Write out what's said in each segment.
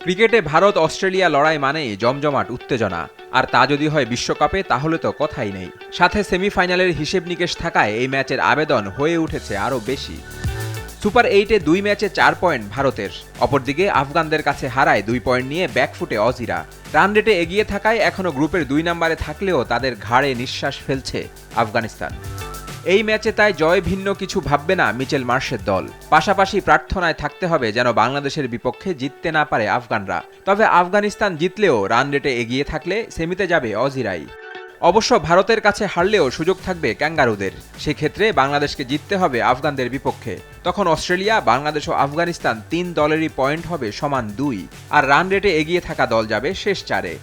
ক্রিকেটে ভারত অস্ট্রেলিয়া লড়াই মানেই জমজমাট উত্তেজনা, আর তা যদি হয় বিশ্বকাপে তাহলে তো কথাই নেই। সাথে সেমিফাইনালের হিসেব নিকেশ থাকায় এই ম্যাচের আবেদন হয়ে উঠেছে আরও বেশি। সুপার 8-এ 2 ম্যাচে 4 পয়েন্ট ভারতের। অপরদিকে আফগানদের কাছে হারায় 2 পয়েন্ট নিয়ে ব্যাকফুটে অজিরা। রান রেটে এগিয়ে থাকায় এখনও গ্রুপের 2 নম্বরে থাকলেও তাদের ঘাড়ে নিঃশ্বাস ফেলছে আফগানিস্তান। এই ম্যাচে তাই জয় ভিন্ন কিছু ভাববে না মিচেল মার্শের দল। পাশাপাশি প্রার্থনায় থাকতে হবে যেন বাংলাদেশের বিপক্ষে জিততে না পারে আফগানরা। তবে আফগানিস্তান জিতলেও রান রেটে এগিয়ে থাকলে সেমিতে যাবে অজিরাই। অবশ্য ভারতের কাছে হারলেও সুযোগ থাকবে ক্যাঙ্গারুদের। সেক্ষেত্রে বাংলাদেশকে জিততে হবে আফগানদের বিপক্ষে। তখন অস্ট্রেলিয়া, বাংলাদেশ ও আফগানিস্তান 3 দলেরই পয়েন্ট হবে সমান 2, আর রান রেটে এগিয়ে থাকা দল যাবে শেষ 4-এ।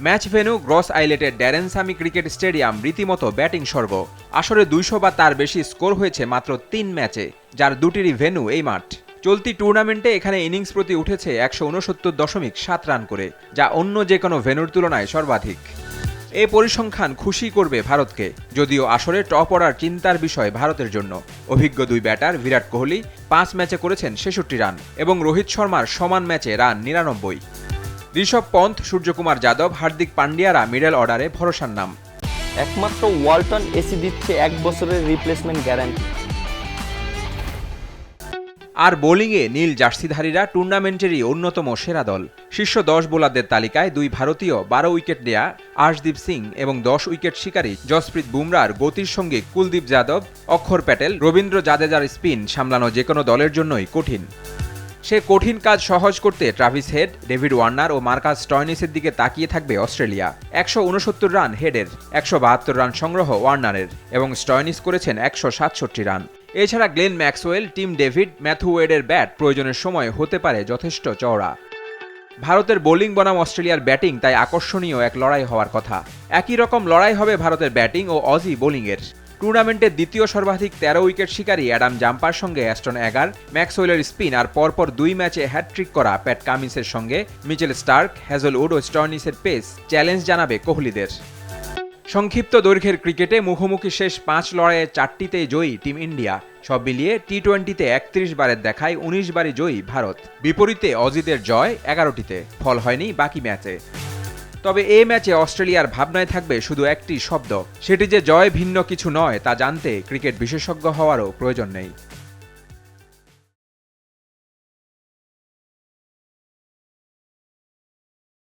ম্যাচ ভেন্যু গ্রস আইলেটের ড্যারেন সামি ক্রিকেট স্টেডিয়াম রীতিমতো ব্যাটিং স্বর্গ। আসরে 200 বা তার বেশি স্কোর হয়েছে মাত্র 3 ম্যাচে, যার 2টিরই ভেন্যু এই মাঠ। চলতি টুর্নামেন্টে এখানে ইনিংস প্রতি উঠেছে 169.7 রান করে, যা অন্য যে কোনো ভেন্যুর তুলনায় সর্বাধিক। এই পরিসংখ্যান খুশি করবে ভারতকে, যদিও আসরে টপ অর্ডার চিন্তার বিষয় ভারতের জন্য। অভিজ্ঞ 2 ব্যাটার বিরাট কোহলি 5 ম্যাচে করেছেন 66 রান এবং রোহিত শর্মার সমান ম্যাচে রান 99। ঋষভ পন্থ, সূর্যকুমার যাদব, হার্দিক পান্ডিয়ারা মিডল অর্ডারে ভরসার নাম। একমাত্র ওয়ালটন এসি দিচ্ছে 1 বছরের রিপ্লেসমেন্ট গ্যারান্টি। আর বোলিংয়ে নীল জার্সিধারীরা টুর্নামেন্টেরই অন্যতম সেরা দল। শীর্ষ 10 বোলারদের তালিকায় 2 ভারতীয় 12 উইকেট নেয়া আর্শদীপ সিং এবং 10 উইকেট শিকারী জসপ্রীত বুমরার গতির সঙ্গে কুলদীপ যাদব, অক্ষর প্যাটেল, রবীন্দ্র জাদেজার স্পিন সামলানো যে কোনো দলের জন্যই কঠিন। সে কঠিন কাজ সহজ করতে ট্রাভিস হেড, ডেভিড ওয়ার্নার ও মার্কাস স্টয়নিসের দিকে তাকিয়ে থাকবে অস্ট্রেলিয়া। 169 রান হেডের, 172 রান সংগ্রহ ওয়ার্নারের এবং স্টয়নিস করেছেন 167 রান। এছাড়া Glenn Maxwell, Tim David, Matthew ওয়েডের ব্যাট প্রয়োজনের সময় হতে পারে যথেষ্ট চওড়া। ভারতের বোলিং বনাম অস্ট্রেলিয়ার ব্যাটিং তাই আকর্ষণীয় এক লড়াই হওয়ার কথা। একই রকম লড়াই হবে ভারতের ব্যাটিং ও অজি বোলিংয়ের। টুর্নামেন্টের দ্বিতীয় সর্বাধিক 13 উইকেট শিকারী অ্যাডাম জাম্পার সঙ্গে অ্যাস্টন এগার, ম্যাক্সওয়েলের স্পিন আর পরপর 2 ম্যাচে হ্যাটট্রিক করা প্যাট কামিন্সের সঙ্গে মিচেল স্টার্ক, হ্যাজেলউড ও স্টয়নিসের পেস চ্যালেঞ্জ জানাবে কোহলিদের। সংক্ষিপ্ত দৈর্ঘ্যের ক্রিকেটে মুখোমুখি শেষ 5 লড়াইয়ে 4টিতেই জয়ী টিম ইন্ডিয়া। সব মিলিয়ে টি-20তে 31 বারের দেখায় 19 বারে জয়ী ভারত। বিপরীতে অজিদের জয় 11টিতে, ফল হয়নি বাকি ম্যাচে। তবে এই ম্যাচে অস্ট্রেলিয়ার ভাবনায় থাকবে শুধু একটি শব্দ, সেটি যে জয় ভিন্ন কিছু নয় তা জানতে ক্রিকেট বিশেষজ্ঞ হওয়ারও প্রয়োজন নেই।